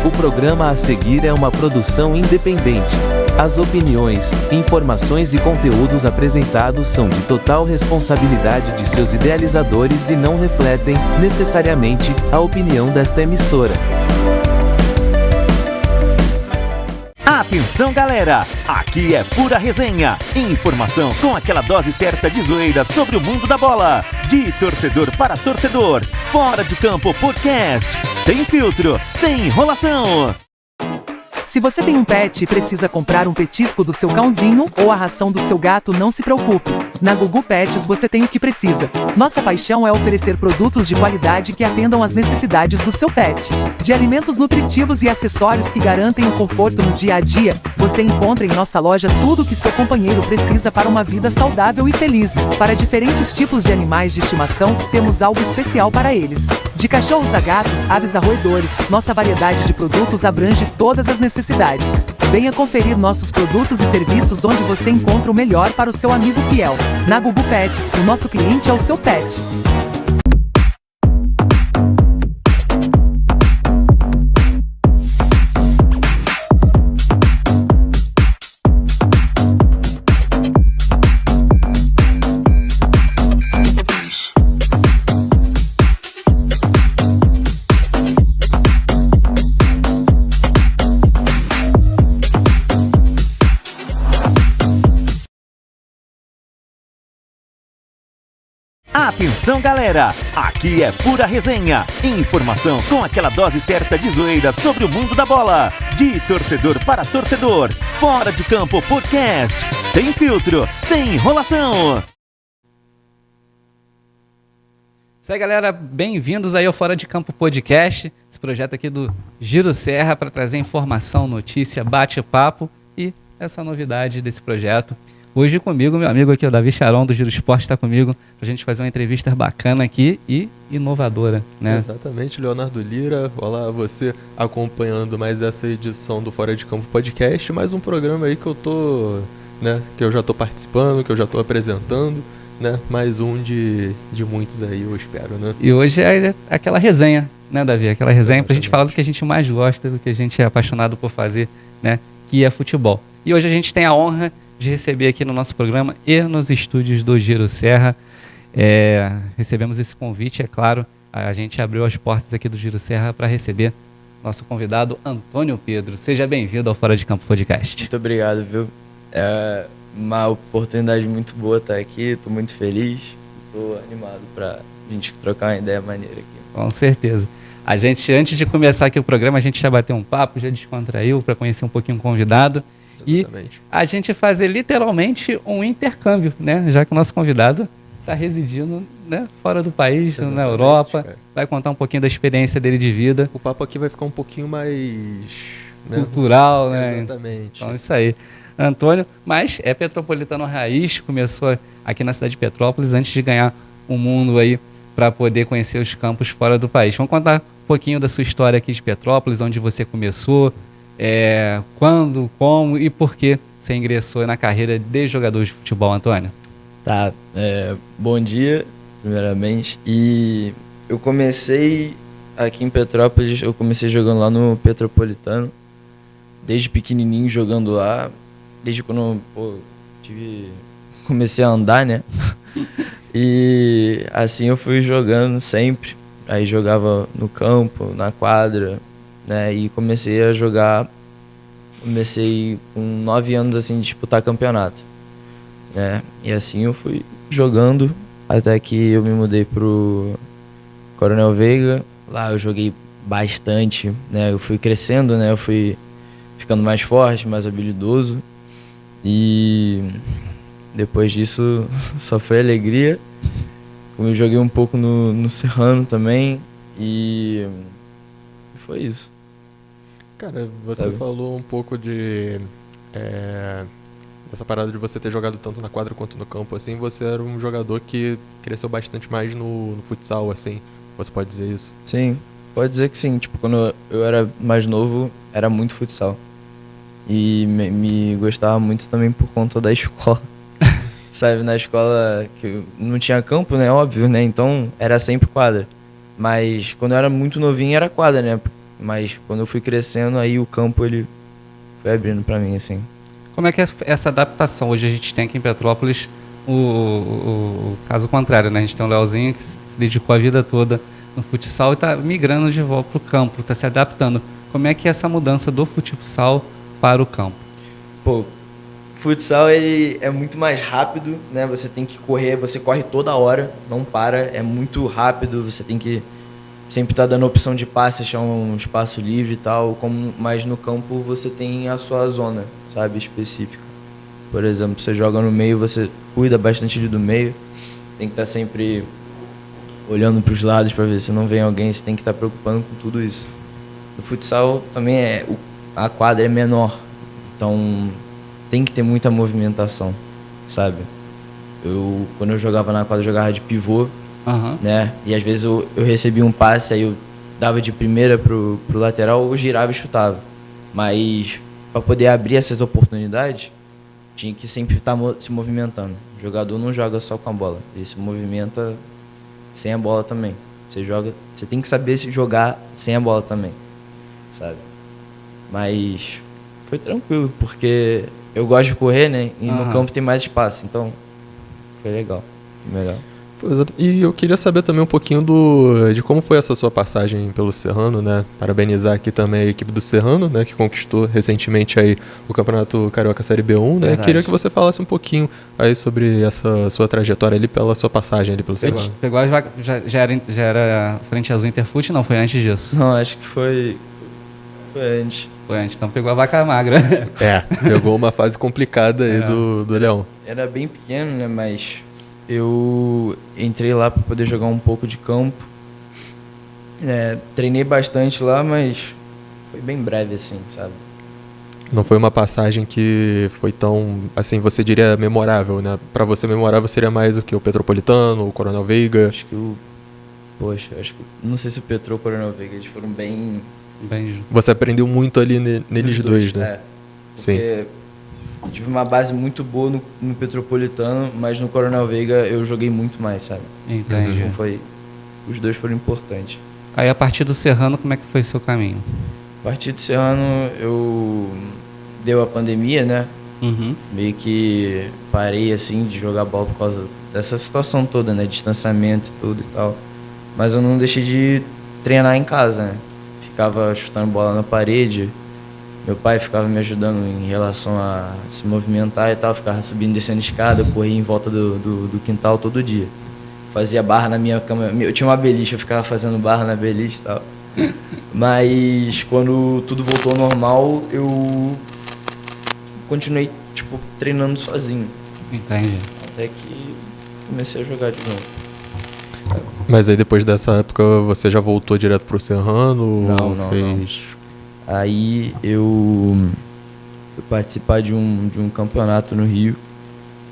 O programa a seguir é uma produção independente. As opiniões, informações e conteúdos apresentados são de total responsabilidade de seus idealizadores e não refletem, necessariamente, a opinião desta emissora. Atenção, galera! Aqui é pura resenha, informação com aquela dose certa de zoeira sobre o mundo da bola. De torcedor para torcedor, Fora de Campo Podcast, sem filtro, sem enrolação. Se você tem um pet e precisa comprar um petisco do seu cãozinho ou a ração do seu gato, não se preocupe. Na Gugu Pets você tem o que precisa. Nossa paixão é oferecer produtos de qualidade que atendam às necessidades do seu pet. De alimentos nutritivos e acessórios que garantem o conforto no dia a dia, você encontra em nossa loja tudo o que seu companheiro precisa para uma vida saudável e feliz. Para diferentes tipos de animais de estimação, temos algo especial para eles. De cachorros a gatos, aves a roedores, nossa variedade de produtos abrange todas as necessidades. Venha conferir nossos produtos e serviços onde você encontra o melhor para o seu amigo fiel. Na Gugu Pets, o nosso cliente é o seu pet. Atenção, galera! Aqui é pura resenha, informação com aquela dose certa de zoeira sobre o mundo da bola. De torcedor para torcedor, Fora de Campo Podcast, sem filtro, sem enrolação. Isso aí, galera, bem-vindos aí ao Fora de Campo Podcast, esse projeto aqui do Giro Serra para trazer informação, notícia, bate-papo e essa novidade desse projeto. Hoje comigo, meu amigo aqui, o Davi Charon, do Giro Esporte, está comigo para a gente fazer uma entrevista bacana aqui e inovadora, né? Exatamente, Leonardo Lira. Olá, você acompanhando mais essa edição do Fora de Campo Podcast, mais um programa aí que eu já tô participando, que eu já tô apresentando, né? Mais um de muitos aí, eu espero, né? E hoje é aquela resenha, né, Davi? Aquela resenha para a gente falar do que a gente mais gosta, do que a gente é apaixonado por fazer, né? Que é futebol. E hoje a gente tem a honra de receber aqui no nosso programa e nos estúdios do Giro Serra. Recebemos esse convite, é claro, a gente abriu as portas aqui do Giro Serra para receber nosso convidado Antônio Pedro. Seja bem-vindo ao Fora de Campo Podcast. Muito obrigado, viu? É uma oportunidade muito boa estar aqui, estou muito feliz, estou animado para a gente trocar uma ideia maneira aqui. Com certeza. A gente, antes de começar aqui o programa, a gente já bateu um papo, já descontraiu para conhecer um pouquinho o convidado. Exatamente. E a gente fazer literalmente um intercâmbio, né? Já que o nosso convidado está residindo, né, fora do país, exatamente, na Europa, cara. Vai contar um pouquinho da experiência dele de vida. O papo aqui vai ficar um pouquinho mais, né, cultural, né? Exatamente. Então, isso aí. Antônio, mas é petropolitano raiz, começou aqui na cidade de Petrópolis antes de ganhar um mundo aí para poder conhecer os campos fora do país. Vamos contar um pouquinho da sua história aqui de Petrópolis, onde você começou, quando, como e por que você ingressou na carreira de jogador de futebol, Antônio? Tá, bom dia, primeiramente. E eu comecei aqui em Petrópolis, eu comecei jogando lá no Petropolitano, desde pequenininho jogando lá, desde quando comecei a andar, né? E assim eu fui jogando sempre, aí jogava no campo, na quadra, né? E comecei a jogar, comecei com 9 anos assim, de disputar campeonato, né? E assim eu fui jogando até que eu me mudei pro Coronel Veiga. Lá eu joguei bastante, né? Eu fui crescendo, né? Eu fui ficando mais forte, mais habilidoso. E depois disso só foi alegria. Como eu joguei um pouco no Serrano também. E foi isso. Cara, você falou um pouco de essa parada de você ter jogado tanto na quadra quanto no campo, assim. Você era um jogador que cresceu bastante mais no futsal, assim. Você pode dizer isso? Sim, pode dizer que sim. Tipo, quando eu era mais novo, era muito futsal. E me gostava muito também por conta da escola. sabe, na escola que não tinha campo, né, óbvio, né, então era sempre quadra. Mas quando eu era muito novinho era quadra, né, mas quando eu fui crescendo, aí o campo ele foi abrindo pra mim, assim. Como é que é essa adaptação? Hoje a gente tem aqui em Petrópolis o caso contrário, né? A gente tem o Leozinho que se dedicou a vida toda no futsal e está migrando de volta para o campo, está se adaptando. Como é que é essa mudança do futsal para o campo? Pô, futsal ele é muito mais rápido, né? Você tem que correr, você corre toda hora, não para, é muito rápido, você tem que sempre estar dando opção de passe, achar um espaço livre e tal, mas no campo você tem a sua zona, sabe, específica. Por exemplo, você joga no meio, você cuida bastante ali do meio, tem que estar sempre olhando para os lados para ver se não vem alguém, você tem que estar preocupando com tudo isso. No futsal também a quadra é menor, então tem que ter muita movimentação, sabe? Quando eu jogava na quadra, eu jogava de pivô, né? E às vezes eu recebia um passe, aí eu dava de primeira pro lateral, eu girava e chutava. Mas para poder abrir essas oportunidades, tinha que sempre estar se movimentando. O jogador não joga só com a bola, ele se movimenta sem a bola também. Você tem que saber se jogar sem a bola também, sabe? Mas foi tranquilo, porque eu gosto de correr, né? E no campo tem mais espaço, então foi legal, melhor. Pois é, e eu queria saber também um pouquinho de como foi essa sua passagem pelo Serrano, né? Parabenizar aqui também a equipe do Serrano, né? Que conquistou recentemente aí o Campeonato Carioca Série B1, né? Verdade. Queria que você falasse um pouquinho aí sobre essa sua trajetória ali, pela sua passagem ali pelo Serrano. Pegou as vacas, já era frente aos Interfute? Não, foi antes disso. Não, acho que foi antes. Foi antes, então pegou a vaca magra. Pegou uma fase complicada aí do Leão. Era bem pequeno, né? Mas eu entrei lá para poder jogar um pouco de campo. Treinei bastante lá, mas foi bem breve, assim, sabe? Não foi uma passagem que foi tão, assim, você diria memorável, né? Pra você memorável seria mais o que? O Petropolitano, o Coronel Veiga? Acho que não sei se o Petro ou o Coronel Veiga, eles foram bem... Você aprendeu muito ali neles dois, né? Porque eu tive uma base muito boa no Petropolitano, mas no Coronel Veiga eu joguei muito mais, sabe? Entendi. Então os dois foram importantes. Aí a partir do Serrano, como é que foi seu caminho? A partir do Serrano deu a pandemia, né? Meio que parei assim de jogar bola por causa dessa situação toda, né? Distanciamento e tudo e tal. Mas eu não deixei de treinar em casa, né? Ficava chutando bola na parede. Meu pai ficava me ajudando em relação a se movimentar e tal. Ficava subindo e descendo escada, eu corria em volta do quintal todo dia. Fazia barra na minha cama. Eu tinha uma beliche, eu ficava fazendo barra na beliche e tal. Mas quando tudo voltou ao normal, eu continuei, treinando sozinho. Entendi. Até que comecei a jogar de novo. Mas aí depois dessa época você já voltou direto pro Serrano? Não. Aí eu fui participar de um campeonato no Rio.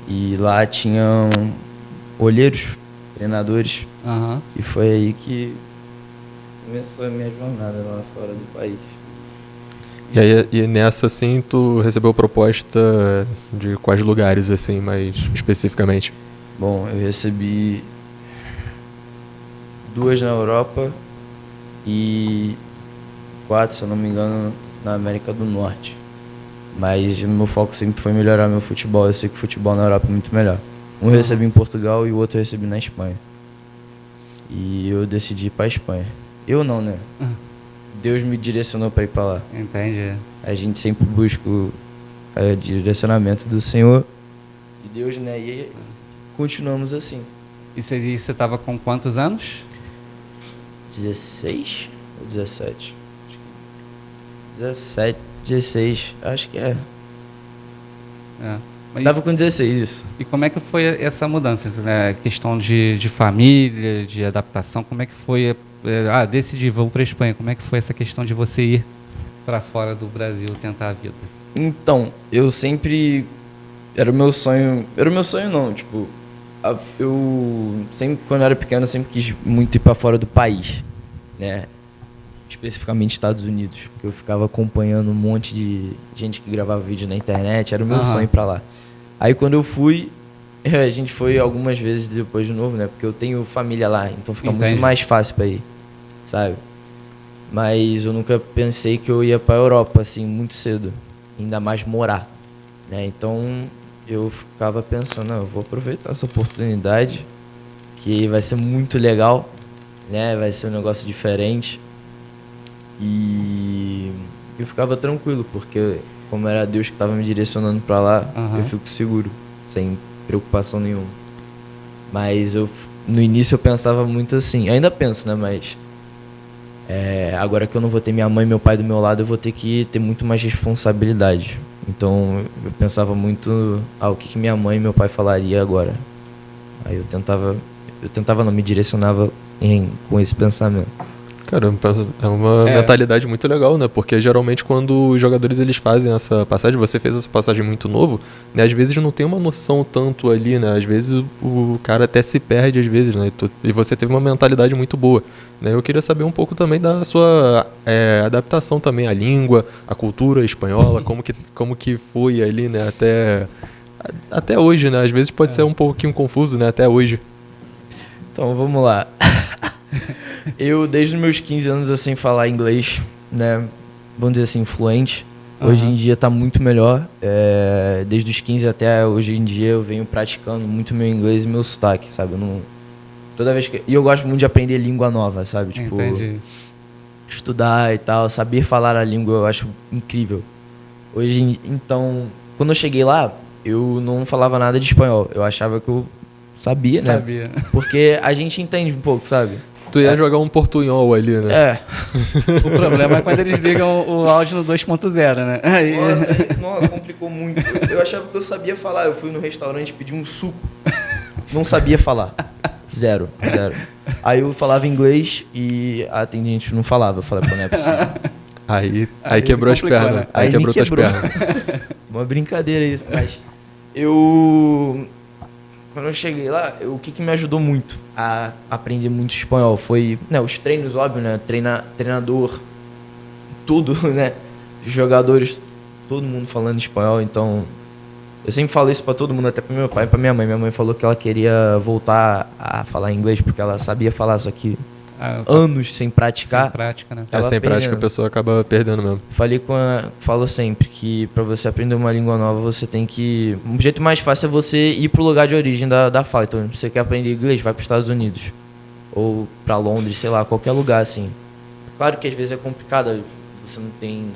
E lá tinham olheiros, treinadores. E foi aí que começou a minha jornada lá fora do país. E nessa, assim, tu recebeu proposta de quais lugares, assim, mais especificamente? Bom, eu recebi 2 na Europa e 4, se eu não me engano, na América do Norte. Mas o meu foco sempre foi melhorar meu futebol. Eu sei que o futebol na Europa é muito melhor. Um eu recebi em Portugal e o outro eu recebi na Espanha. E eu decidi ir pra Espanha. Eu não, né? Deus me direcionou para ir para lá. Entendi. A gente sempre busca o direcionamento do Senhor e Deus, né? E continuamos assim. E você estava com quantos anos? 16 ou 17? 17, 16, acho que é. Tava com 16, isso. E como é que foi essa mudança? Né? Questão de família, de adaptação, como é que foi? Decidi, vou para a Espanha. Como é que foi essa questão de você ir para fora do Brasil tentar a vida? Então, eu sempre... Era o meu sonho não, eu sempre, quando eu era pequeno, eu sempre quis muito ir para fora do país, né? Especificamente Estados Unidos, porque eu ficava acompanhando um monte de gente que gravava vídeo na internet, era o meu sonho ir para lá. Aí quando eu fui, A gente foi algumas vezes depois de novo, né? Porque eu tenho família lá, então fica Entendi. muito mais fácil pra ir, sabe? Mas eu nunca pensei que eu ia pra Europa, assim, muito cedo. Ainda mais morar, né? Então eu ficava pensando, não, eu vou aproveitar essa oportunidade, que vai ser muito legal, né? Vai ser um negócio diferente. E eu ficava tranquilo, porque como era Deus que estava me direcionando para lá, eu fico seguro, sem preocupação nenhuma. Mas no início eu pensava muito assim, ainda penso, né? Mas agora que eu não vou ter minha mãe e meu pai do meu lado, eu vou ter que ter muito mais responsabilidade. Então eu pensava muito, o que minha mãe e meu pai falaria agora. Aí eu tentava não, me direcionava com esse pensamento. Cara, é uma mentalidade muito legal, né? Porque geralmente quando os jogadores eles fazem essa passagem, você fez essa passagem muito novo, né? Às vezes não tem uma noção tanto ali, né? Às vezes o cara até se perde às vezes, né? E você teve uma mentalidade muito boa, né? Eu queria saber um pouco também da sua adaptação também à língua, à cultura espanhola, como que foi ali, né? Até hoje, né? Às vezes pode ser um pouquinho confuso, né? Até hoje. Então, vamos lá. Eu, desde os meus 15 anos, eu sei falar inglês, né? Vamos dizer assim, fluente. Hoje em dia tá muito melhor. Desde os 15 até hoje em dia eu venho praticando muito meu inglês e meu sotaque, sabe? Toda vez que... E eu gosto muito de aprender língua nova, sabe? Tipo, Entendi. estudar e tal, saber falar a língua eu acho incrível. Então, quando eu cheguei lá, eu não falava nada de espanhol. Eu achava que eu sabia, né? Sabia. Porque a gente entende um pouco, sabe? Tu ia jogar um portunhol ali, né? O problema é quando eles ligam o áudio no 2.0, né? Aí... Nossa, complicou muito. Eu achava que eu sabia falar. Eu fui no restaurante pedir um suco. Não sabia falar. Zero. Aí eu falava inglês e a atendente não falava. Eu falei, pô, não é possível. Aí quebrou as pernas. Né? Aí quebrou tuas quebrou. pernas. Uma brincadeira isso. Mas quando eu cheguei lá, o que me ajudou muito a aprender muito espanhol foi, né, os treinos, óbvio, né? Treinador, tudo, né? Jogadores, todo mundo falando espanhol, então eu sempre falo isso pra todo mundo, até pro meu pai e pra minha mãe. Minha mãe falou que ela queria voltar a falar inglês porque ela sabia falar, só que anos sem praticar. Sem prática, né? Sem prática a pessoa acaba perdendo mesmo. Falo sempre que pra você aprender uma língua nova, você tem que... Um jeito mais fácil é você ir pro lugar de origem da fala. Então, se você quer aprender inglês, vai pros Estados Unidos. Ou pra Londres, sei lá, qualquer lugar assim. Claro que às vezes é complicado, você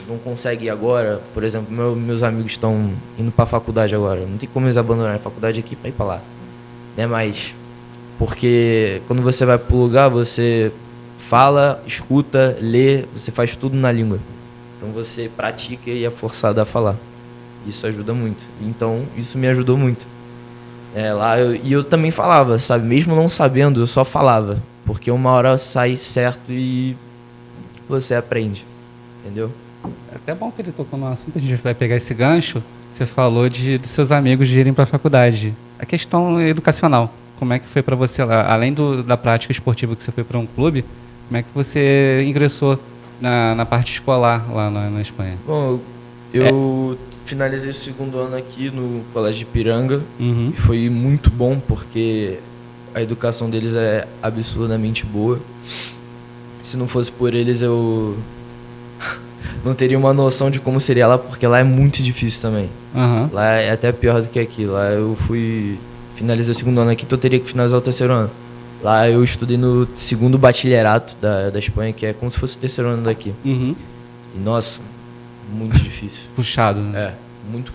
não consegue ir agora. Por exemplo, meus amigos estão indo pra faculdade agora. Não tem como eles abandonarem a faculdade aqui pra ir pra lá. Né, mas... Porque quando você vai pro lugar, você fala, escuta, lê, você faz tudo na língua. Então você pratica e é forçado a falar. Isso ajuda muito. Então isso me ajudou muito. Eu também falava, sabe? Mesmo não sabendo, eu só falava. Porque uma hora sai certo e você aprende. Entendeu? É até bom que ele tocou no assunto, a gente vai pegar esse gancho. Você falou de seus amigos de irem para a faculdade. A questão educacional. Como é que foi para você lá? Além da prática esportiva que você foi para um clube, como é que você ingressou na parte escolar lá na Espanha? Bom, eu finalizei o segundo ano aqui no Colégio de Ipiranga e foi muito bom porque a educação deles é absurdamente boa. Se não fosse por eles, eu não teria uma noção de como seria lá, porque lá é muito difícil também. Lá é até pior do que aqui. Lá eu finalizei o segundo ano aqui, então eu teria que finalizar o terceiro ano. Lá eu estudei no segundo bachillerato da Espanha, que é como se fosse o terceiro ano daqui. E, nossa, muito difícil. Puxado, né? Muito...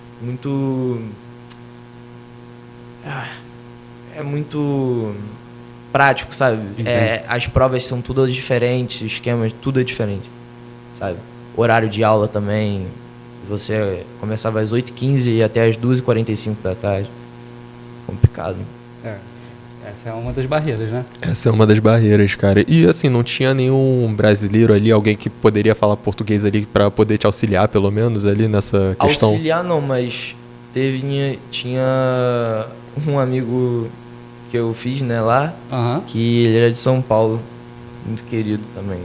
É muito prático, sabe? As provas são todas diferentes, esquemas, tudo é diferente, sabe? Horário de aula também, você começava às 8h15 e até às 2h45 da tarde. Complicado. Essa é uma das barreiras, né? Essa é uma das barreiras, cara. E assim, não tinha nenhum brasileiro ali, alguém que poderia falar português ali pra poder te auxiliar, pelo menos, ali nessa questão? Auxiliar não, mas tinha um amigo que eu fiz, né, lá, que ele era de São Paulo, muito querido também.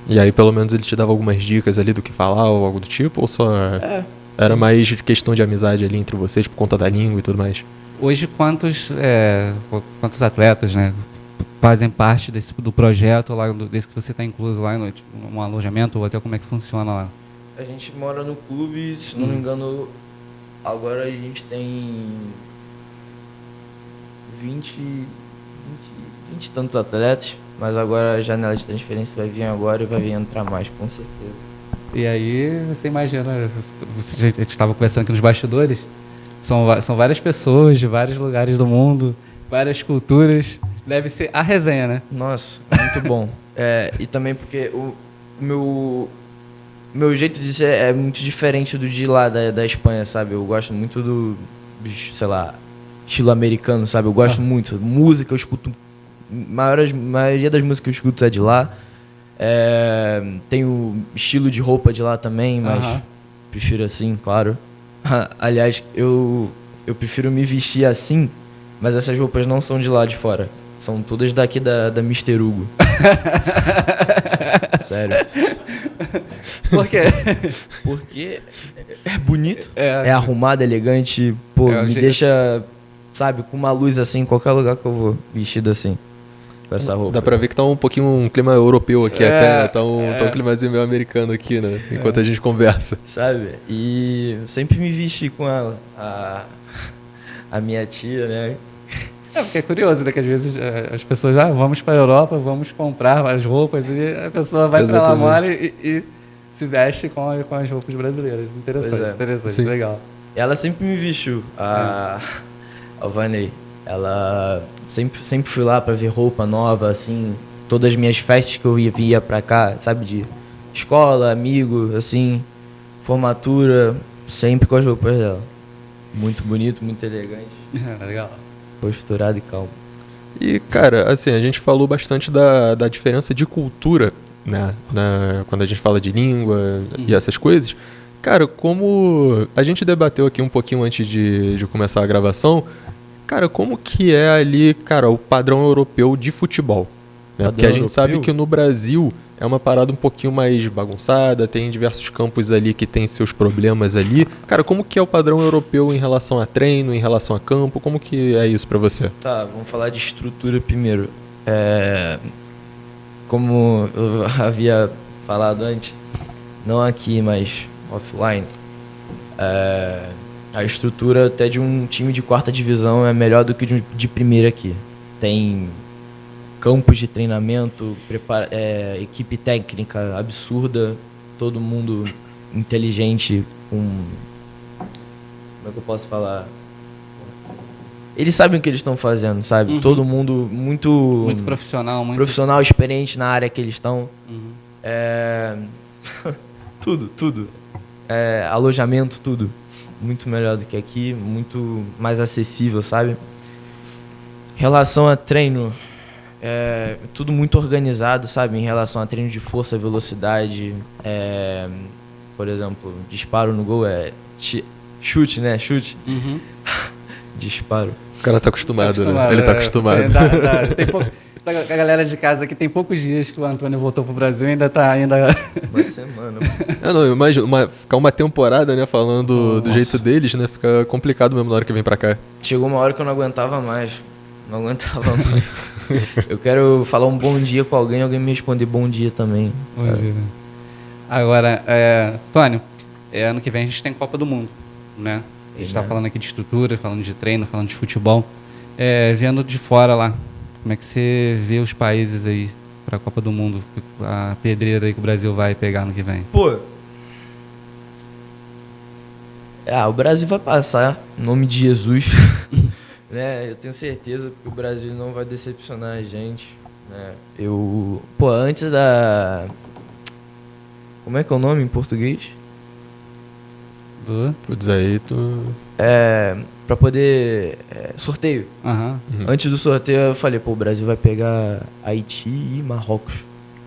E aí, pelo menos, ele te dava algumas dicas ali do que falar ou algo do tipo? Ou só era mais questão de amizade ali entre vocês por conta da língua e tudo mais? Hoje, quantos atletas, né, fazem parte do projeto lá, desse que você está incluso lá no alojamento, ou até como é que funciona lá? A gente mora no clube, se não me engano, agora a gente tem 20 e tantos atletas, mas agora a janela de transferência vai vir agora e vai vir entrar mais, com certeza. E aí, você imagina, a gente estava conversando aqui nos bastidores, são várias pessoas de vários lugares do mundo, várias culturas, deve ser a resenha, né? Nossa, muito bom. E também porque o meu jeito de ser é muito diferente do de lá da Espanha, sabe? Eu gosto muito do, sei lá, estilo americano, sabe? Eu gosto muito. Música, eu escuto... maioria das músicas que eu escuto é de lá. Tem o estilo de roupa de lá também, mas prefiro assim, claro. Aliás, eu prefiro me vestir assim, mas essas roupas não são de lá de fora. São todas daqui da Mr. Hugo. Sério. Por quê? Porque é bonito, é arrumado, elegante, pô, me deixa, sabe, com uma luz assim, em qualquer lugar que eu vou, vestido assim, com essa roupa. Dá pra ver que tá um pouquinho um clima europeu aqui até, tá um climazinho meio americano aqui, né? Enquanto a gente conversa. Sabe? E eu sempre me vesti com ela, a minha tia, né? Porque é curioso, né? Que às vezes as pessoas vamos para a Europa, vamos comprar as roupas e a pessoa vai para lá, mora e se veste com as roupas brasileiras. Interessante, legal. Ela sempre me vestiu, a Vanei. Ela sempre fui lá para ver roupa nova, assim, todas as minhas festas que eu via pra cá, sabe, de escola, amigo, assim, formatura, sempre com as roupas dela. Muito bonito, muito elegante. Legal. Posturado e calmo. E, cara, assim, a gente falou bastante da diferença de cultura, né? Quando a gente fala de língua e essas coisas. Cara, como a gente debateu aqui um pouquinho antes de começar a gravação, cara, como que é ali, cara, o padrão europeu de futebol? Né? Porque a gente sabe que no Brasil é uma parada um pouquinho mais bagunçada, tem diversos campos ali que tem seus problemas ali. Cara, como que é o padrão europeu em relação a treino, em relação a campo? Como que é isso pra você? Tá, vamos falar de estrutura primeiro. Como eu havia falado antes, não aqui, mas offline, a estrutura até de um time de quarta divisão é melhor do que de primeira aqui. Tem campos de treinamento, equipe técnica absurda, todo mundo inteligente, como é que eu posso falar? Eles sabem o que eles estão fazendo, sabe? Todo mundo muito profissional, profissional, experiente na área que eles estão. Tudo. Alojamento, tudo. Muito melhor do que aqui, muito mais acessível, sabe? Em relação a treino, tudo muito organizado, sabe? Em relação a treino de força, velocidade, por exemplo, disparo no gol chute, né? Chute. Disparo. O cara tá acostumado, né? Ele tá acostumado. A galera de casa aqui tem poucos dias que o Antônio voltou pro Brasil e ainda tá... Uma semana. Não, imagina, ficar uma temporada, né, falando do jeito deles, né? Fica complicado mesmo na hora que vem pra cá. Chegou uma hora que eu não aguentava mais. Eu quero falar um bom dia com alguém me responder bom dia também. Bom dia. Agora, Tônio, ano que vem a gente tem Copa do Mundo, né? A gente tá falando aqui de estrutura, falando de treino, falando de futebol. Vendo de fora lá, como é que você vê os países aí pra Copa do Mundo? A pedreira aí que o Brasil vai pegar ano que vem. Pô, o Brasil vai passar, em nome de Jesus. Né? Eu tenho certeza que o Brasil não vai decepcionar a gente. Né? Antes da... Como é que é o nome em português? Putz, aí pra poder... sorteio. Antes do sorteio eu falei, o Brasil vai pegar Haiti e Marrocos.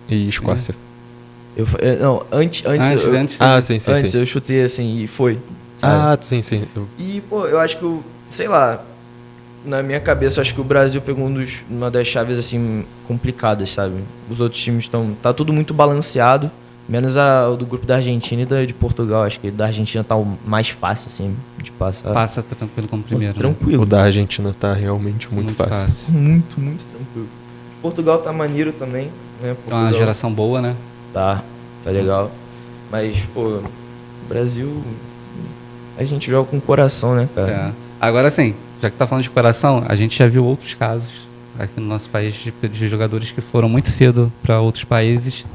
E Escócia. Antes. Sim. Eu chutei assim e foi. Sim. E, eu acho que sei lá, na minha cabeça, eu acho que o Brasil pegou uma das chaves, assim, complicadas, sabe? Os outros times tá tudo muito balanceado, Menos o do grupo da Argentina e de Portugal. Acho que da Argentina tá o mais fácil, assim, de passar. Passa tranquilo como primeiro. Né? Tranquilo. O da Argentina tá realmente muito fácil. Muito, muito tranquilo. Portugal tá maneiro também, né? É Portugal uma geração boa, né? tá legal. Mas, pô, Brasil, a gente joga com o coração, né, cara? É. Agora sim, já que tá falando de coração, a gente já viu outros casos aqui no nosso país de jogadores que foram muito cedo para outros países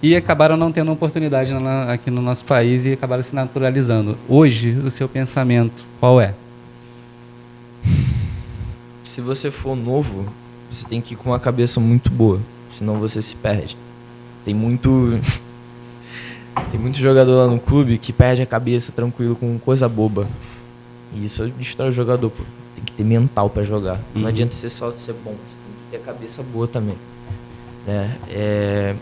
e acabaram não tendo oportunidade aqui no nosso país e acabaram se naturalizando. Hoje, o seu pensamento, qual é? Se você for novo, você tem que ir com uma cabeça muito boa, senão você se perde. Tem muito jogador lá no clube que perde a cabeça tranquilo com coisa boba. E isso destrói o jogador, pô. Tem que ter mental pra jogar. Não adianta ser só ser bom, você tem que ter a cabeça boa também. Né?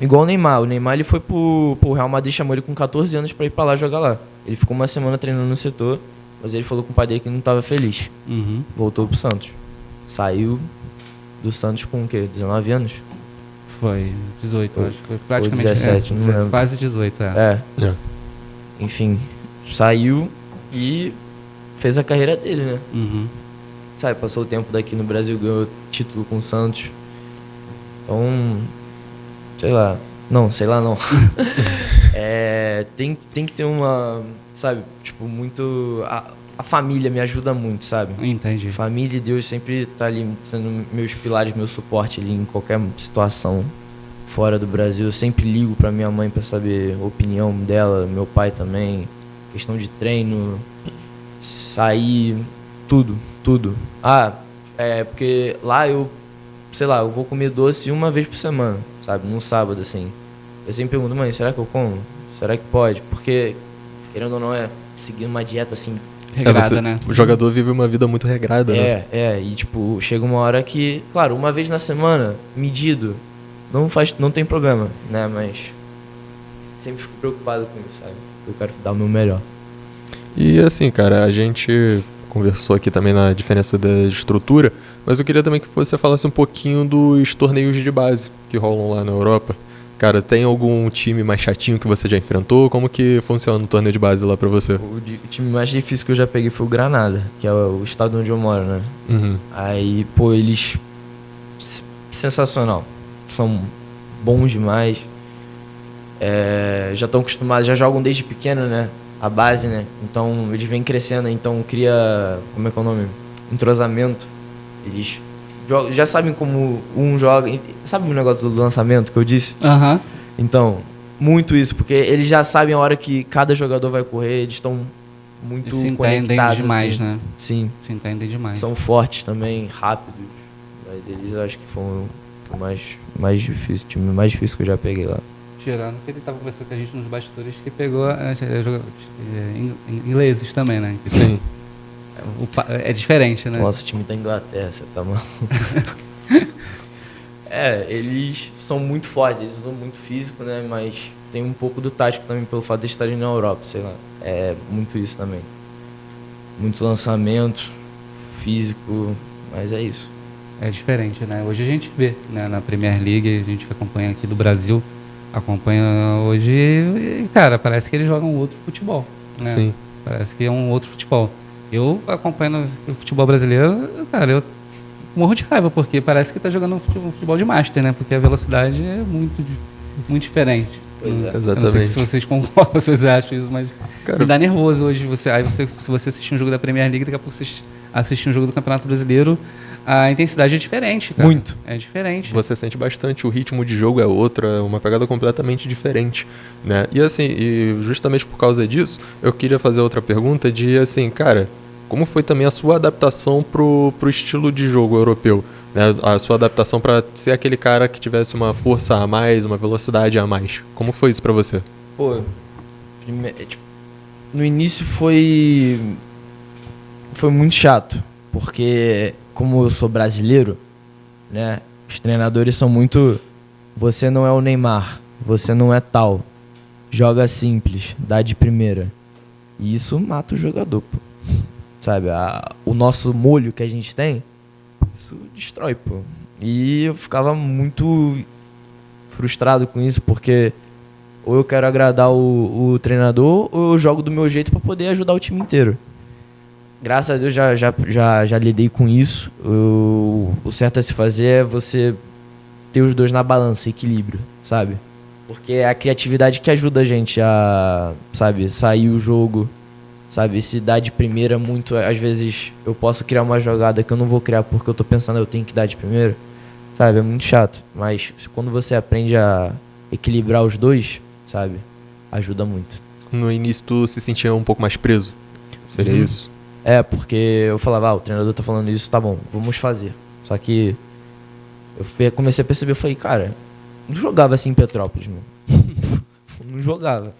Igual o Neymar. O Neymar ele foi pro Real Madrid, chamou ele com 14 anos pra ir pra lá jogar lá. Ele ficou uma semana treinando no setor, mas ele falou com o pai dele que não tava feliz. Voltou pro Santos. Saiu do Santos com o quê? 19 anos? Foi 18, acho. Foi praticamente 17, não lembro. quase 18, é. Enfim, saiu e fez a carreira dele, né? Sabe, passou o tempo daqui no Brasil, ganhou título com o Santos. Então, sei lá não. Tem que ter uma, sabe, tipo, muito... A família me ajuda muito, sabe? Entendi. Família e Deus sempre tá ali sendo meus pilares, meu suporte ali em qualquer situação fora do Brasil. Eu sempre ligo pra minha mãe pra saber a opinião dela, meu pai também. Questão de treino, sair, tudo. Porque lá eu vou comer doce uma vez por semana, sabe? Num sábado, assim. Eu sempre pergunto, mãe, será que eu como? Será que pode? Porque, querendo ou não, seguindo uma dieta, assim... Regrada, né? O jogador vive uma vida muito regrada, né? E tipo, chega uma hora que, claro, uma vez na semana, medido, não tem problema, né? Mas sempre fico preocupado com isso, sabe? Eu quero dar o meu melhor. E assim, cara, a gente conversou aqui também na diferença da estrutura, mas eu queria também que você falasse um pouquinho dos torneios de base que rolam lá na Europa. Cara, tem algum time mais chatinho que você já enfrentou? Como que funciona o torneio de base lá pra você? O time mais difícil que eu já peguei foi o Granada, que é o estado onde eu moro, né? Aí, pô, eles... Sensacional. São bons demais. Já estão acostumados, já jogam desde pequeno, né? A base, né? Então, eles vêm crescendo, então cria... Como é que é o nome? Entrosamento. Eles... já sabem como um joga. Sabe o negócio do lançamento que eu disse? Então, muito isso, porque eles já sabem a hora que cada jogador vai correr, eles estão muito se conectados. entendem demais, assim. né? Sim. Se entendem demais. São fortes também, rápidos. Mas eles acho que foram o mais difícil, o time mais difícil que eu já peguei lá. Tirando que ele estava conversando com a gente nos bastidores que pegou ingleses também, né? Sim. É diferente, né? Nossa, o time da Inglaterra, você tá maluco. Eles são muito fortes, eles usam muito físico, né? Mas tem um pouco do tático também pelo fato de estarem na Europa, sei lá. É muito isso também. Muito lançamento, físico, mas é isso. É diferente, né? Hoje a gente vê, né, na Premier League, a gente que acompanha aqui do Brasil, acompanha hoje e, cara, parece que eles jogam outro futebol, né? Sim. Parece que é um outro futebol. Eu acompanhando o futebol brasileiro, cara, eu morro de raiva, porque parece que tá jogando um futebol de master, né? Porque a velocidade é muito diferente. Pois é. Exatamente. Eu não sei se vocês concordam, se vocês acham isso, mas Cara, me dá nervoso hoje. Se você assistir um jogo da Premier League, daqui a pouco você assistir um jogo do Campeonato Brasileiro, a intensidade é diferente, cara. Muito. É diferente. você sente bastante, o ritmo de jogo é outro, é uma pegada completamente diferente, né? E assim, justamente por causa disso, eu queria fazer outra pergunta de, assim, cara, como foi também a sua adaptação pro estilo de jogo europeu, né? A sua adaptação para ser aquele cara que tivesse uma força a mais, uma velocidade a mais. Como foi isso pra você? Pô, no início foi muito chato, porque como eu sou brasileiro, né, os treinadores são muito, você não é o Neymar, você não é tal, joga simples, dá de primeira. E isso mata o jogador, pô. Sabe, o nosso molho que a gente tem, isso destrói, pô. E eu ficava muito frustrado com isso, porque ou eu quero agradar o treinador, ou eu jogo do meu jeito para poder ajudar o time inteiro. Graças a Deus já lidei com isso. O certo a se fazer é você ter os dois na balança, equilíbrio, sabe? Porque é a criatividade que ajuda a gente a, sabe, sair o jogo, sabe? Se dar de primeira muito, às vezes eu posso criar uma jogada que eu não vou criar porque eu tô pensando eu tenho que dar de primeira, sabe? É muito chato, mas quando você aprende a equilibrar os dois, sabe? Ajuda muito. No início tu se sentia um pouco mais preso? Seria isso? É, porque eu falava, o treinador tá falando isso, tá bom, vamos fazer. Só que eu comecei a perceber, eu falei, cara, não jogava assim em Petrópolis, mano. Não jogava.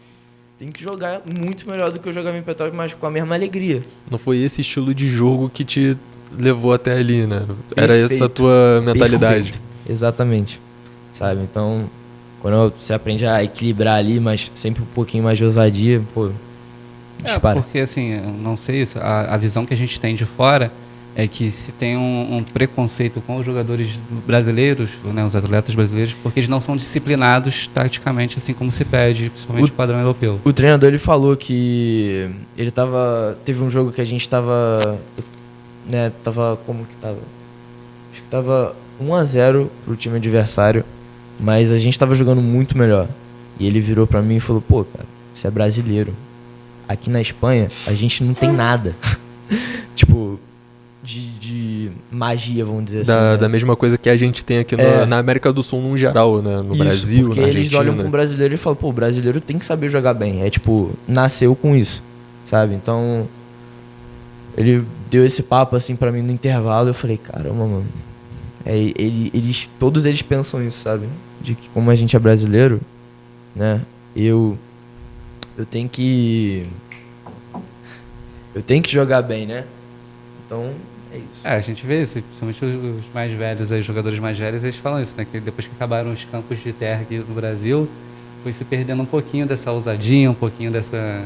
Tem que jogar muito melhor do que eu jogava em Petrópolis, mas com a mesma alegria. Não foi esse estilo de jogo que te levou até ali, né? Era Perfeito. essa a tua mentalidade. Perfeito. Exatamente. Sabe, então, quando você aprende a equilibrar ali, mas sempre um pouquinho mais de ousadia, pô, dispara. Porque assim, eu não sei isso, a visão que a gente tem de fora é que se tem um preconceito com os jogadores brasileiros, né, os atletas brasileiros, porque eles não são disciplinados taticamente, assim como se pede, principalmente o padrão europeu. O treinador, ele falou que ele teve um jogo que a gente tava, né, como que tava? Acho que tava 1-0 pro time adversário, mas a gente tava jogando muito melhor. E ele virou pra mim e falou, pô, cara, você é brasileiro. Aqui na Espanha, a gente não tem nada. Tipo, de magia, vamos dizer assim. Né? Da mesma coisa que a gente tem aqui na América do Sul, no geral, né? No Isso, Brasil, porque na eles Argentina. olham pro brasileiro e falam, pô, o brasileiro tem que saber jogar bem. É tipo, nasceu com isso, sabe? Então, ele deu esse papo assim pra mim no intervalo. Eu falei, caramba, mano. Todos eles pensam isso, sabe? De que como a gente é brasileiro, né? Eu tenho que jogar bem, né? Então, é isso. A gente vê isso, principalmente os mais velhos, os jogadores mais velhos, eles falam isso, né? Que depois que acabaram os campos de terra aqui no Brasil, foi se perdendo um pouquinho dessa ousadia, um pouquinho dessa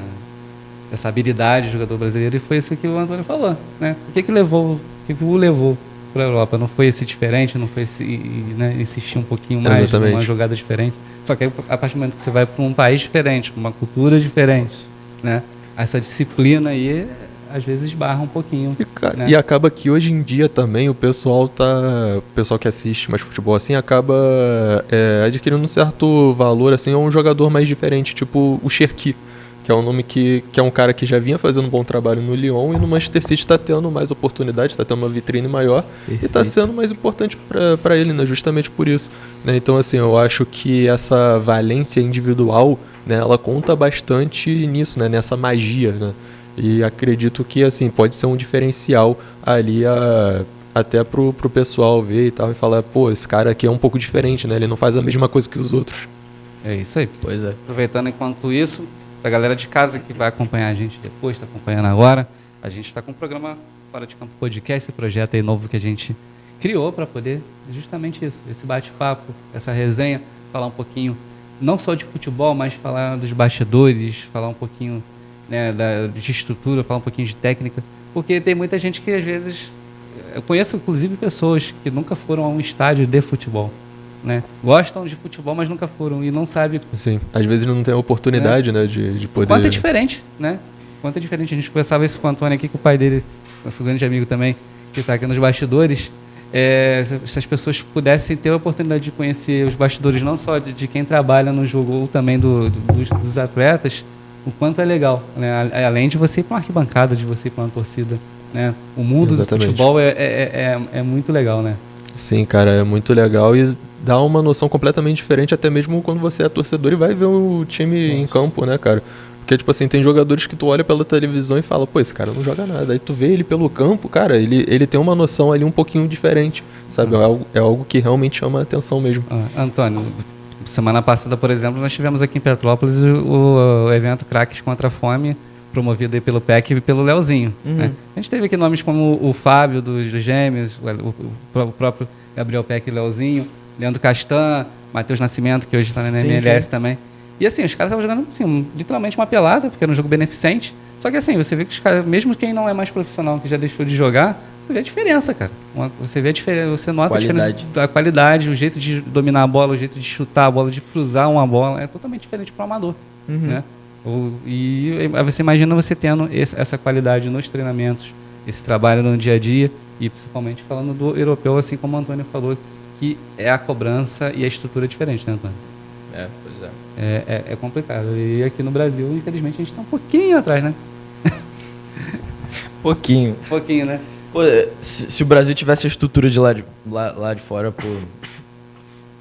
habilidade do jogador brasileiro, e foi isso que o Antônio falou, né? O que o levou para a Europa? Não foi esse diferente, não foi esse, né, insistir um pouquinho mais numa jogada diferente. Só que aí, a partir do momento que você vai para um país diferente, com uma cultura diferente, né? Essa disciplina aí às vezes esbarra um pouquinho. Né? E acaba que hoje em dia também o pessoal que assiste mais futebol assim acaba adquirindo um certo valor assim a um jogador mais diferente, tipo o Cherki, que é um nome que é um cara que já vinha fazendo um bom trabalho no Lyon, e no Manchester City está tendo mais oportunidade, está tendo uma vitrine maior. Perfeito. E está sendo mais importante para ele, né? Justamente por isso, né? Então assim, eu acho que essa valência individual, né, ela conta bastante nisso, né? Nessa magia, né? E acredito que assim pode ser um diferencial ali até pro pessoal ver e tal, e falar, pô, esse cara aqui é um pouco diferente, né? Ele não faz a mesma coisa que os outros. É isso aí. Pois é. Aproveitando enquanto isso, pra galera de casa que vai acompanhar a gente depois, está acompanhando agora, a gente está com o programa Fora de Campo Podcast, esse projeto aí novo que a gente criou para poder justamente isso, esse bate-papo, essa resenha, falar um pouquinho não só de futebol, mas falar dos bastidores, falar um pouquinho, né, de estrutura, falar um pouquinho de técnica, porque tem muita gente que às vezes, eu conheço inclusive pessoas que nunca foram a um estádio de futebol, né? Gostam de futebol, mas nunca foram e não sabem. Sim, às vezes não tem a oportunidade, né, de poder... Quanto é diferente, né? Quanto é diferente. A gente conversava isso com o Antônio aqui, com o pai dele, nosso grande amigo também, que está aqui nos bastidores. Se as pessoas pudessem ter a oportunidade de conhecer os bastidores, não só de quem trabalha no jogo, ou também dos atletas, o quanto é legal, né? Além de você ir para uma arquibancada, de você ir para uma torcida, né? O mundo do futebol é muito legal, né? Sim, cara, é muito legal e dá uma noção completamente diferente, até mesmo quando você é torcedor e vai ver o time em campo, né, cara? Porque, tipo assim, tem jogadores que tu olha pela televisão e fala, pô, esse cara não joga nada. Aí tu vê ele pelo campo, cara, ele tem uma noção ali um pouquinho diferente, sabe? É algo que realmente chama a atenção mesmo. Antônio, semana passada, por exemplo, nós tivemos aqui em Petrópolis o evento Craques contra a Fome, promovido aí pelo PEC e pelo Leozinho. Né? A gente teve aqui nomes como o Fábio dos Gêmeos, o próprio Gabriel PEC e Leozinho, Leandro Castan, Matheus Nascimento, que hoje está na MLS também. E assim, os caras estavam jogando assim, literalmente uma pelada, porque era um jogo beneficente. Só que assim, você vê que os caras, mesmo quem não é mais profissional, que já deixou de jogar, você vê a diferença, cara. Você vê a diferença, você nota a Qualidade. diferença da qualidade, o jeito de dominar a bola, o jeito de chutar a bola, de cruzar uma bola, é totalmente diferente para o amador, né? E aí você imagina você tendo essa qualidade nos treinamentos, esse trabalho no dia a dia, e principalmente falando do europeu, assim como o Antônio falou, que é a cobrança e a estrutura diferente, né, Antônio? Pois é. É complicado. E aqui no Brasil, infelizmente, a gente está um pouquinho atrás, né? Pouquinho. Um pouquinho, né? Pô, se o Brasil tivesse a estrutura de lá de fora, pô,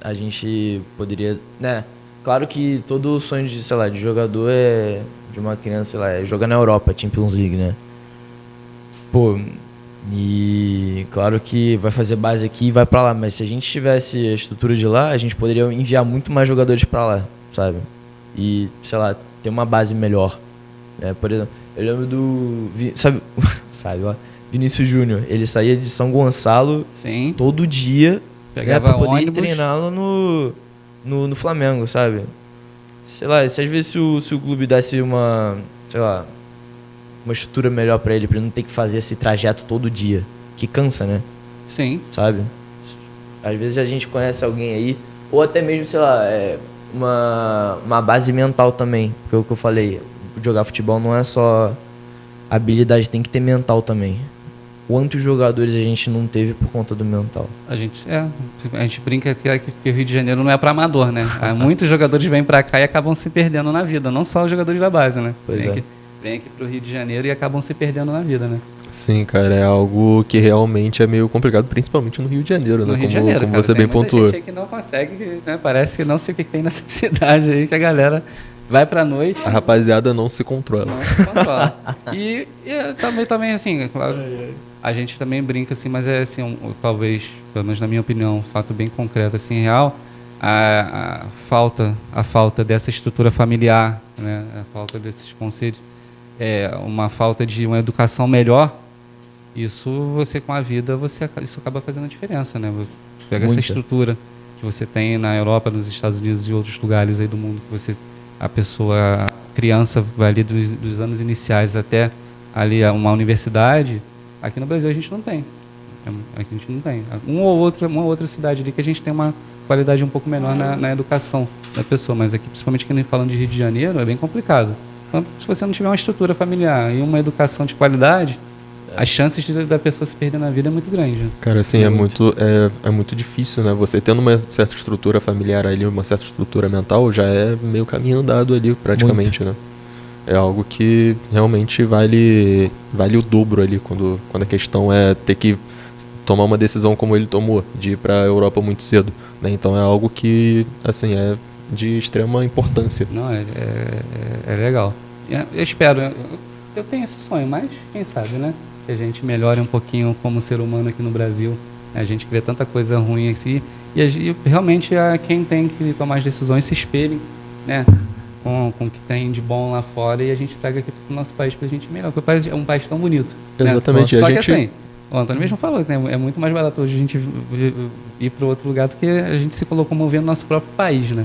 a gente poderia, né? Claro que todo o sonho de, sei lá, de jogador de uma criança, sei lá, é jogar na Europa, Champions League, né? Pô, e claro que vai fazer base aqui e vai pra lá, mas se a gente tivesse a estrutura de lá, a gente poderia enviar muito mais jogadores pra lá, sabe? E, sei lá, ter uma base melhor, né? Por exemplo, eu lembro do... Sabe lá? Vinícius Júnior, ele saía de São Gonçalo Sim. todo dia, Pegava pra poder ir ônibus. treiná-lo no Flamengo, sabe? Sei lá, se às vezes se o clube desse uma, sei lá, uma estrutura melhor pra ele não ter que fazer esse trajeto todo dia, que cansa, né? Sim. Sabe? Às vezes a gente conhece alguém aí, ou até mesmo, sei lá, uma base mental também, porque o que eu falei, jogar futebol não é só habilidade, tem que ter mental também. Quantos jogadores a gente não teve por conta do mental? A gente brinca que o Rio de Janeiro não é para amador, né? Muitos jogadores vêm para cá e acabam se perdendo na vida, não só os jogadores da base, né? Pois é. Vem aqui pro Rio de Janeiro e acabam se perdendo na vida, né? Sim, cara, é algo que realmente é meio complicado, principalmente no Rio de Janeiro, No né? Rio de Janeiro, como cara, você tem bem muita pontuou. gente aí que não consegue, né? Parece que não sei o que tem nessa cidade aí, que a galera vai pra noite... A rapaziada não se controla. Não se controla. E também, assim, claro, a gente também brinca, assim, mas é assim, talvez, pelo menos na minha opinião, um fato bem concreto, assim, real, a falta dessa estrutura familiar, né? A falta desses conselhos, uma falta de uma educação melhor, isso você com a vida, isso acaba fazendo a diferença, né? Pega essa Muita. estrutura que você tem na Europa, nos Estados Unidos e outros lugares aí do mundo, que a criança vai ali dos anos iniciais até ali uma universidade. Aqui no Brasil a gente não tem. Aqui a gente não tem. Uma outra cidade ali que a gente tem uma qualidade um pouco menor na educação da pessoa, mas aqui, principalmente aqui falando de Rio de Janeiro, é bem complicado. Então, se você não tiver uma estrutura familiar e uma educação de qualidade, as chances da pessoa se perder na vida é muito grande. Né? Cara, assim, é muito difícil, né? Você tendo uma certa estrutura familiar ali, uma certa estrutura mental, já é meio caminho andado ali, praticamente, né? É algo que realmente vale o dobro ali, quando a questão é ter que tomar uma decisão como ele tomou, de ir para a Europa muito cedo, né? Então é algo que, assim, é de extrema importância. Não, é legal. Eu espero, eu tenho esse sonho, mas quem sabe, né? Que a gente melhore um pouquinho como ser humano aqui no Brasil. A gente vê tanta coisa ruim aqui e realmente quem tem que tomar as decisões se espelhem, né? Com o que tem de bom lá fora e a gente traga aqui para o nosso país para a gente melhorar, porque o país é um país tão bonito. Exatamente. Né? Só que assim, o Antônio mesmo falou que é muito mais barato hoje a gente ir para outro lugar do que a gente se locomover no nosso próprio país, né?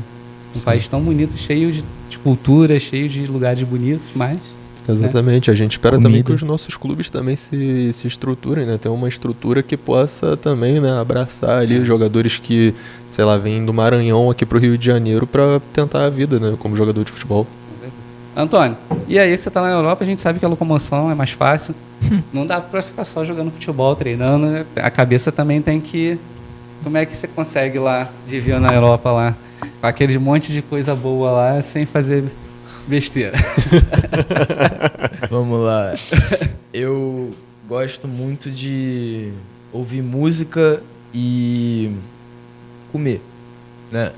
Um país tão bonito, cheio de cultura, cheio de lugares bonitos, mas... Exatamente, a gente espera Comida. também que os nossos clubes também se estruturem, né? Tem uma estrutura que possa também, né, abraçar ali jogadores que, sei lá, vêm do Maranhão aqui pro Rio de Janeiro para tentar a vida, né, como jogador de futebol. Antônio, e aí você tá na Europa, a gente sabe que a locomoção é mais fácil, não dá para ficar só jogando futebol, treinando, né? A cabeça também tem que... Como é que você consegue lá viver na Europa lá, com aquele monte de coisa boa lá, sem fazer besteira? Vamos lá. Eu gosto muito de ouvir música e comer, né?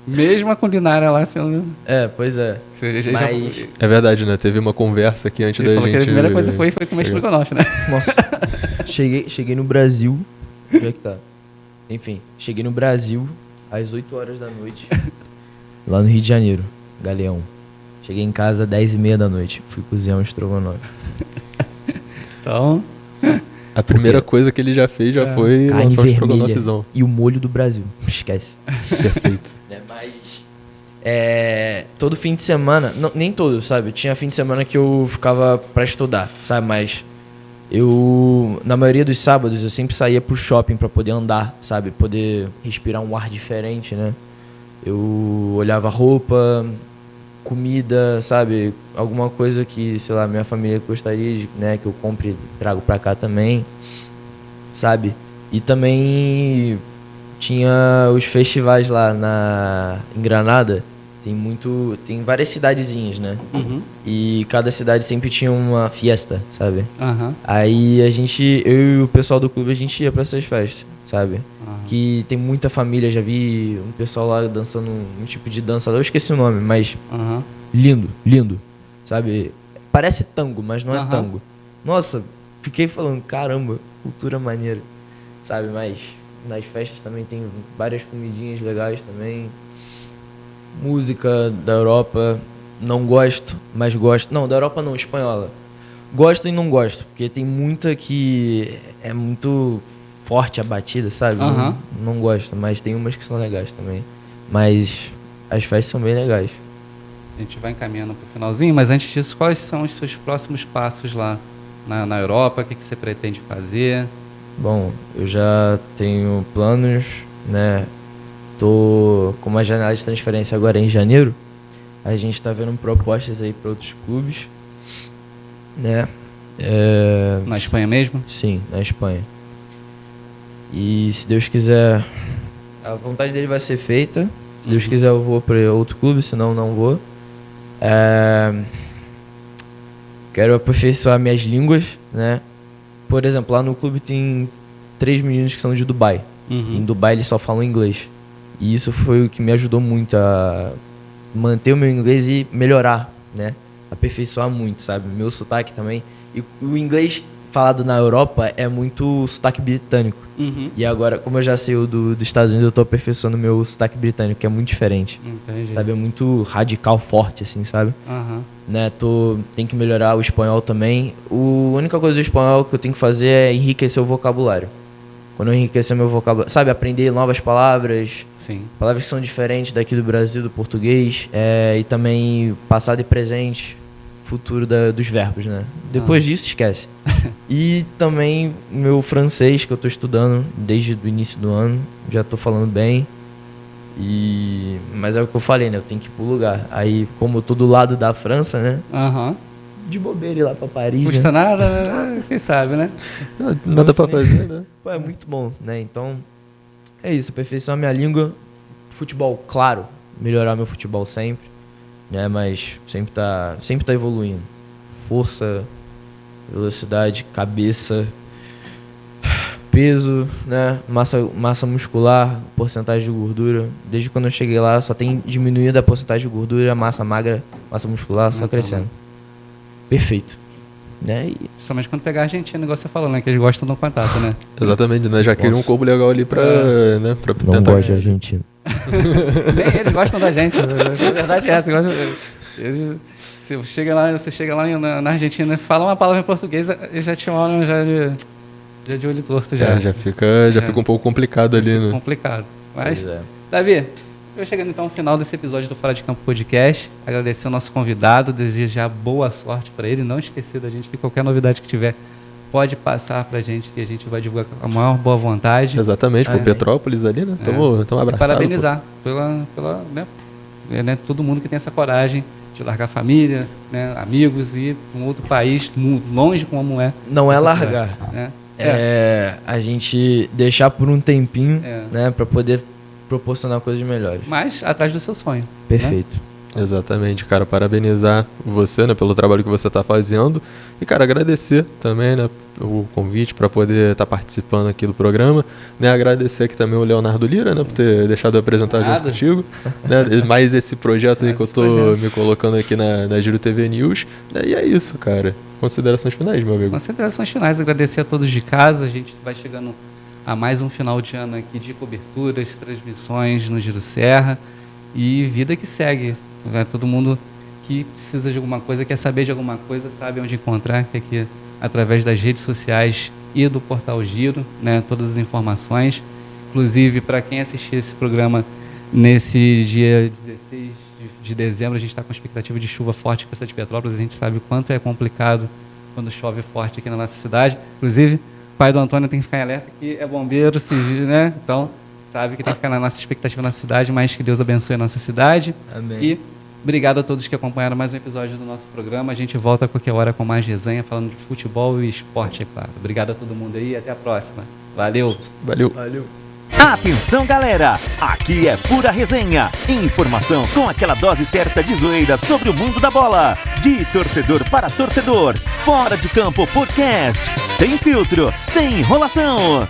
Mesmo a culinária lá sendo... Pois é. Mas- É verdade, né? Teve uma conversa aqui antes Ele da falou gente... que a primeira coisa foi comer estrogonofe, né? Nossa, cheguei no Brasil. Onde é que tá? Enfim, cheguei no Brasil às 8 horas da noite. Lá no Rio de Janeiro, Galeão. Cheguei em casa às 10h30 da noite. Fui cozinhar um estrogonofe. Então, A primeira coisa que ele já fez foi Carne lançar um vermelha estrogonofezão. e o molho do Brasil. Esquece. Perfeito. Mas todo fim de semana, nem todo, sabe? Tinha fim de semana que eu ficava pra estudar, sabe? Mas eu na maioria dos sábados, eu sempre saía pro shopping pra poder andar, sabe? Poder respirar um ar diferente, né? Eu olhava roupa, comida, sabe? Alguma coisa que, sei lá, minha família gostaria de, né? Que eu compre e trago pra cá também, sabe? E também tinha os festivais lá em Granada. Tem várias cidadezinhas, né? Uhum. E cada cidade sempre tinha uma fiesta, sabe? Aham. Aí eu e o pessoal do clube, a gente ia pra essas festas, sabe? Aham. Que tem muita família, já vi um pessoal lá dançando um tipo de dança, eu esqueci o nome, mas Aham. lindo, lindo, sabe? Parece tango, mas não é Aham. tango. Nossa, fiquei falando, caramba, cultura maneira, sabe? Mas nas festas também tem várias comidinhas legais também. Música da Europa, não gosto, mas gosto. Não, da Europa não, espanhola. Gosto e não gosto, porque tem muita que é muito forte a batida, sabe? Aham. Não gosto, mas tem umas que são legais também. Mas as festas são bem legais. A gente vai encaminhando para o finalzinho, mas antes disso, quais são os seus próximos passos lá na Europa? O que você pretende fazer? Bom, eu já tenho planos, né? Tô com uma janela de transferência agora em janeiro. A gente tá vendo propostas aí para outros clubes, né? Na Espanha mesmo? Sim, na Espanha. E se Deus quiser, a vontade dele vai ser feita. Se Deus quiser, eu vou para outro clube, senão não vou. Quero aperfeiçoar minhas línguas, né? Por exemplo, lá no clube tem 3 meninos que são de Dubai. Uhum. Em Dubai eles só falam inglês. E isso foi o que me ajudou muito a manter o meu inglês e melhorar, né? Aperfeiçoar muito, sabe? Meu sotaque também. E o inglês falado na Europa é muito sotaque britânico. Uhum. E agora, como eu já sei o dos Estados Unidos, eu tô aperfeiçoando o meu sotaque britânico, que é muito diferente. Entendi. Sabe? É muito radical, forte, assim, sabe? Aham. Né? Tem que melhorar o espanhol também. A única coisa do espanhol que eu tenho que fazer é enriquecer o vocabulário. Quando eu enriquecer meu vocabulário, sabe? Aprender novas palavras, Sim. palavras que são diferentes daqui do Brasil, do português, e também passado e presente, futuro dos verbos, né? Depois disso, esquece. E também meu francês, que eu tô estudando desde o início do ano, já tô falando bem. Mas é o que eu falei, né? Eu tenho que ir pro lugar. Aí, como eu tô do lado da França, né? Aham. De bobeira ir lá pra Paris, Não custa né? nada, né? Quem sabe, né? Nada pra fazer, né? Pô, é muito bom, né? Então, é isso. Aperfeiçoar minha língua. Futebol, claro. Melhorar meu futebol sempre. Né? Mas sempre tá evoluindo. Força, velocidade, cabeça, peso, né? Massa muscular, porcentagem de gordura. Desde quando eu cheguei lá, só tem diminuído a porcentagem de gordura, massa magra, massa muscular, só crescendo. Perfeito. Né? E Principalmente quando pegar a Argentina, igual você falou, né? Que eles gostam do contato, né? Exatamente, né? Já queria um Nossa. combo legal ali pra, né? Pra não tentar gosto de ganhar. Argentina. Nem eles gostam da gente. A verdade é essa. Você chega lá na Argentina e fala uma palavra em português, eles já te olham já de olho torto. Já fica um pouco complicado ali, né? Complicado. Mas, Pois é. Davi, eu chegando então ao final desse episódio do Fora de Campo Podcast, agradecer ao nosso convidado, desejar boa sorte para ele, não esquecer da gente que qualquer novidade que tiver pode passar pra gente, que a gente vai divulgar com a maior boa vontade. Exatamente, por Amém. Petrópolis ali, né? Tamo abraçados. Parabenizar pela né, todo mundo que tem essa coragem de largar a família, né, amigos e ir para um outro país, longe como é. Não é essa largar. cidade, né? É a gente deixar por um tempinho, É. né? Pra poder proporcionar coisas melhores. Mas atrás do seu sonho. Perfeito. Exatamente, cara, parabenizar você, né, pelo trabalho que você está fazendo e, cara, agradecer também, né, o convite para poder estar participando aqui do programa, né, agradecer aqui também o Leonardo Lira, né, por ter deixado eu apresentar junto Nada. contigo, né, mais esse projeto aí Mais que eu esse tô projeto. me colocando aqui na Giro TV News, né, e é isso, cara, considerações finais, meu amigo. Considerações finais, agradecer a todos de casa. A gente vai chegando a mais um final de ano aqui de coberturas, transmissões no Giro Serra e vida que segue. Né? Todo mundo que precisa de alguma coisa, quer saber de alguma coisa, sabe onde encontrar, que aqui através das redes sociais e do Portal Giro, né? Todas as informações. Inclusive, para quem assistir esse programa nesse dia 16 de dezembro, a gente está com expectativa de chuva forte com essa de Petrópolis. A gente sabe o quanto é complicado quando chove forte aqui na nossa cidade. Inclusive, pai do Antônio tem que ficar em alerta, que é bombeiro, né? Então, sabe que tem que ficar na nossa expectativa na cidade, mas que Deus abençoe a nossa cidade. Amém. E obrigado a todos que acompanharam mais um episódio do nosso programa. A gente volta a qualquer hora com mais resenha, falando de futebol e esporte, é claro. Obrigado a todo mundo aí e até a próxima. Valeu! Valeu. Valeu. Atenção, galera! Aqui é pura resenha. Informação com aquela dose certa de zoeira sobre o mundo da bola. De torcedor para torcedor. Fora de Campo Podcast. Sem filtro, sem enrolação.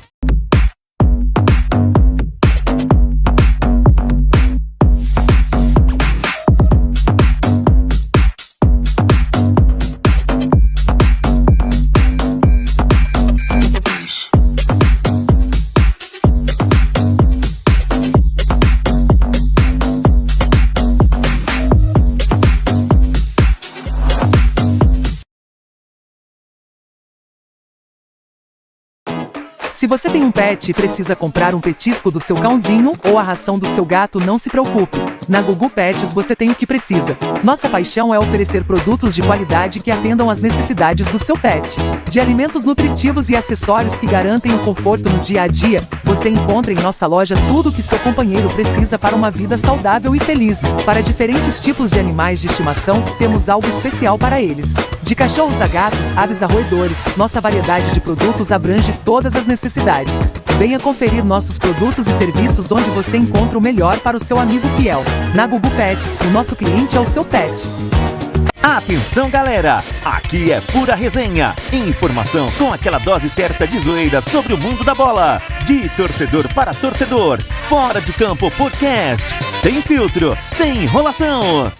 Se você tem um pet e precisa comprar um petisco do seu cãozinho ou a ração do seu gato, não se preocupe. Na Gugu Pets você tem o que precisa. Nossa paixão é oferecer produtos de qualidade que atendam às necessidades do seu pet. De alimentos nutritivos e acessórios que garantem o conforto no dia a dia, você encontra em nossa loja tudo o que seu companheiro precisa para uma vida saudável e feliz. Para diferentes tipos de animais de estimação, temos algo especial para eles. De cachorros a gatos, aves a roedores, nossa variedade de produtos abrange todas as necessidades. Venha conferir nossos produtos e serviços onde você encontra o melhor para o seu amigo fiel. Na Gugu Pets, o nosso cliente é o seu pet. Atenção, galera! Aqui é pura resenha. Informação com aquela dose certa de zoeira sobre o mundo da bola. De torcedor para torcedor. Fora de Campo Podcast. Sem filtro, sem enrolação.